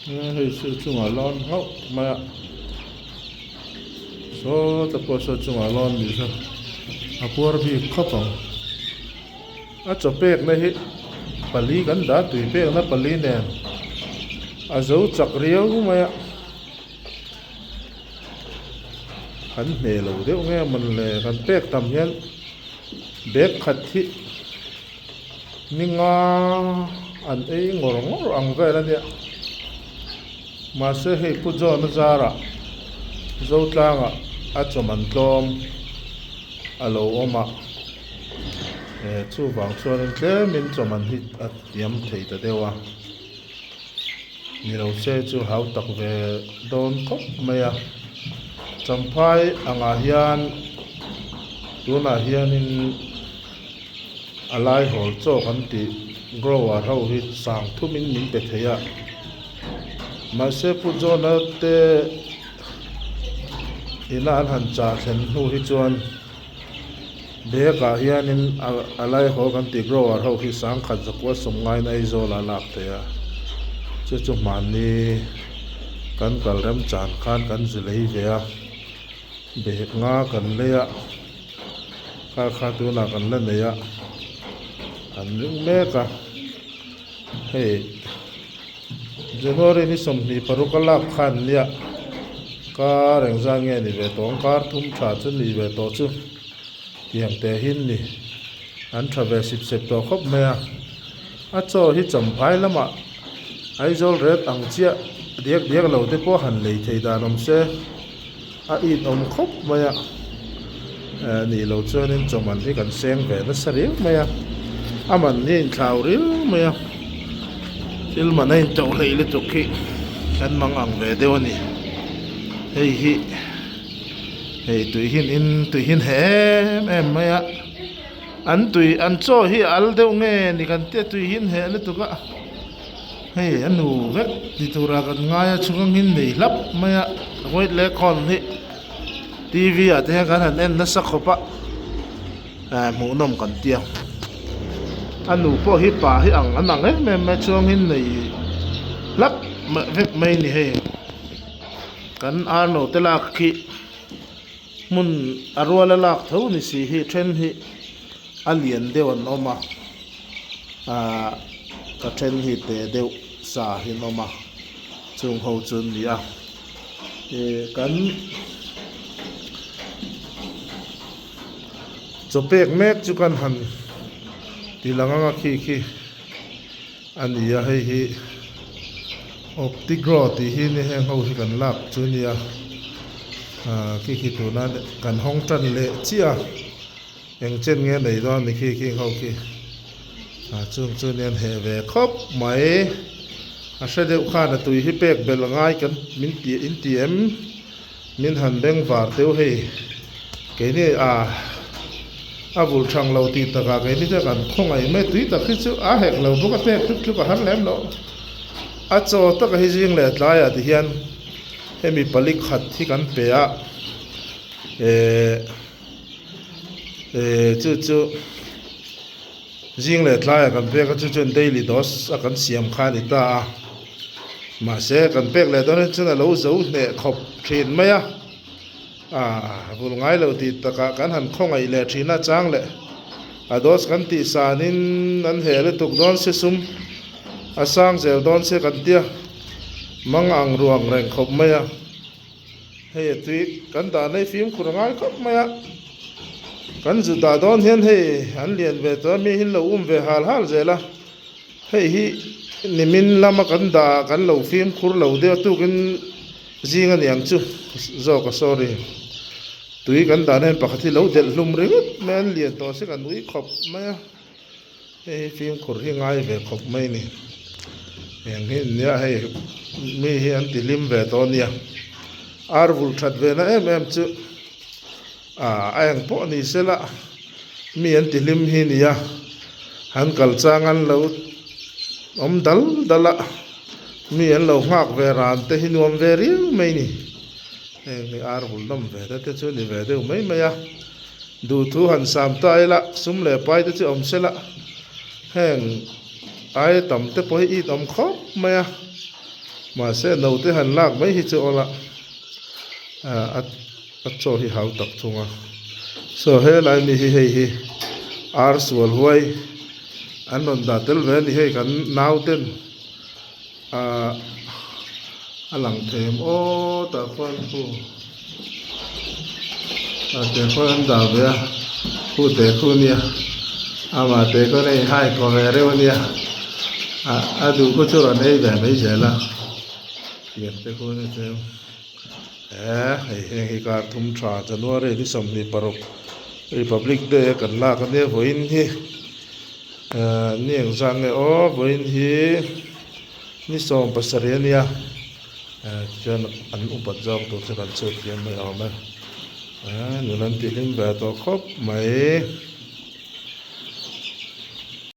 Hei su chunga lon hau ma so ta po so chunga lon bi sa apor bi khapang a chopek na hi pali kan da tui pek na pali ne a zo chak riau ma ya han me lo deu nge man le kan pek tam hian bek khat hi ninga an ei ngor ang ve la ne ma se hei pu zo na zara zo tlanga a choman tlom alo oma chu wang chuan tle min choman hi at yam thei ta dewa ni lo se chu hau tak ve don khop maya champhai anga hian tuna hianin alai hol cho kan ti grower ho hi sang thumin min pe theya ma se pu zo na te ina an han cha thlen nu hi chuan beka hianin alai ho kan ti grower ho hi sang khat zakwa somngai na izo la lak te ya chu man ni kan kalram chan khan kan zulei ve ya bek nga kan le ya kha tu na kan la ne ya an ring me ka hey January ni somni parukala khan lia ka reng zange ni ve tong kar thum tha chu ni ve to chu tiang te hin ni an thave sip to khop me a cho hi champhai lama aizol ret ang chia diak lo te po han lei thei da nom se a in om khop me ni lo chuanin choman hi kan seng ve na sari me aman ni thau ri me il manai to leile to ki kan mang ang ve deu ni hei tui hin em maya an cho hi al deu nge ni kan te tui hin he le to ka hei anu ve ti tura kan ngaya chungang hin nei lap maya ngoi le kon hi tv a te kan han en na sakhopa mu nom kan tia anu po hi pa hi anang me chuang hin nei lap vek mai ni he kan arno telak ki mun arwala lak tho ni si hi tren hi alien dewan oma ka tren hi te deu sa hi oma chung ho chun ni a kan chopek mek chu kan han tilanga khi ania hei hi optigro ti hi ni heng ho hi kan lak chunia khi tu na kan hong tan le chia eng chen nge nei do ni khi ho khi chung nen he ve khop mai a se deu kha na tui hi pek bel ngai kan min ti in ti em min han beng war teu hei ke ni abul thang lo ti ta ga ni ta kan khong ai me tui ta khi chu a hek lo bu ka pek tu ka han lem lo a cho ta ka hi jing le tla ya ti hian hemi palik khat thi kan pe a chu jing le tla ya kan pe ka chu daily dose a kan siam kha ni ta ma se kan pek le don chu na lo zo ne khop thin ma ya bul ngai lo ti ta ka kan han khong ai le thina chang le a dos kan ti sanin an he le tuk don se sum asang zel don se kan tia mang ang ruang reng khop maya hei tui kan da nei film khurangai khop maya kan zu da don hian hei an lian ve to mi hin lo ve hal zela hei hi nimin lama kan da kan lo film khur lo de tu kin jinga niang chu zo ka sorry tui kan da nen pakhathi lo del lum ringut men lian to se kan ui khop maya hei film khur hi ngai ve khop mai ni yang hin nia hei mi hi an tilim ve to nia arvul that ve na em chu ayang po ni sela mi an tilim hi nia han kal changan lo om dala mi an lo ngak ve ran te hinuam ve ri mai ni ni arvul nam ve te chu ni ve de mai maya du thu han sam ta ila sum le pai te chu om sela heng ai tầm te poi i tom khop maya มาเสนเอาแต่หันลากไม่ฮิจโอละอัดโชhi hau tak thunga so he lai mi hi ar sual huai an non da tel ve ni he kan nau ten alang them o ta khon hu ta te khon da ve hu te khu nia ama te ko nei hai ko ve re nia adu ko chu ran ei ve mai je la ye te ko ne te hi ka thum tha January ni som ni parok Republic Day kan la kan ne voin hi niang jang ne o voin hi ni som pasariania chen an upat jong to che kan chu tiam mai au ma nu nan ti lim ba to khop mai